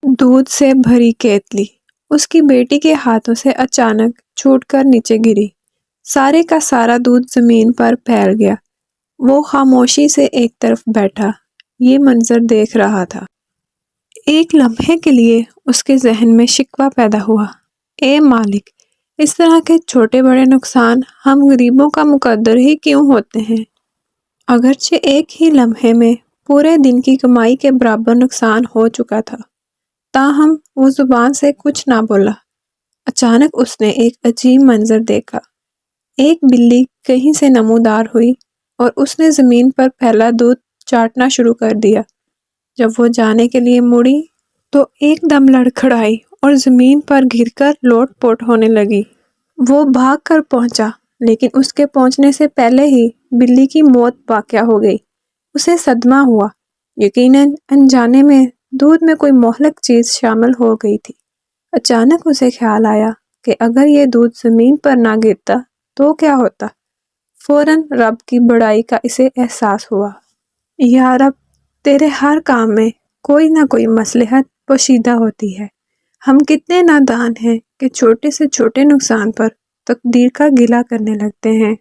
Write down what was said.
دودھ سے بھری کیتلی اس کی بیٹی کے ہاتھوں سے اچانک چھوٹ کر نیچے گری۔ سارے کا سارا دودھ زمین پر پھیل گیا۔ وہ خاموشی سے ایک طرف بیٹھا یہ منظر دیکھ رہا تھا۔ ایک لمحے کے لیے اس کے ذہن میں شکوہ پیدا ہوا، اے مالک، اس طرح کے چھوٹے بڑے نقصان ہم غریبوں کا مقدر ہی کیوں ہوتے ہیں؟ اگرچہ ایک ہی لمحے میں پورے دن کی کمائی کے برابر نقصان ہو چکا تھا، تاہم وہ زبان سے کچھ نہ بولا۔ اچانک اس نے ایک عجیب منظر دیکھا۔ ایک بلی کہیں سے نمودار ہوئی اور اس نے زمین پر پھیلا دودھ چاٹنا شروع کر دیا۔ جب وہ جانے کے لیے مڑی تو ایک دم لڑکھڑائی اور زمین پر گر کر لوٹ پوٹ ہونے لگی۔ وہ بھاگ کر پہنچا، لیکن اس کے پہنچنے سے پہلے ہی بلی کی موت واقع ہو گئی۔ اسے صدمہ ہوا، یقیناً انجانے میں دودھ میں کوئی مہلک چیز شامل ہو گئی تھی۔ اچانک اسے خیال آیا کہ اگر یہ دودھ زمین پر نہ گرتا تو کیا ہوتا؟ فوراً رب کی بڑائی کا اسے احساس ہوا۔ یا رب، تیرے ہر کام میں کوئی نہ کوئی مصلحت پوشیدہ ہوتی ہے۔ ہم کتنے نادان ہیں کہ چھوٹے سے چھوٹے نقصان پر تقدیر کا گلہ کرنے لگتے ہیں۔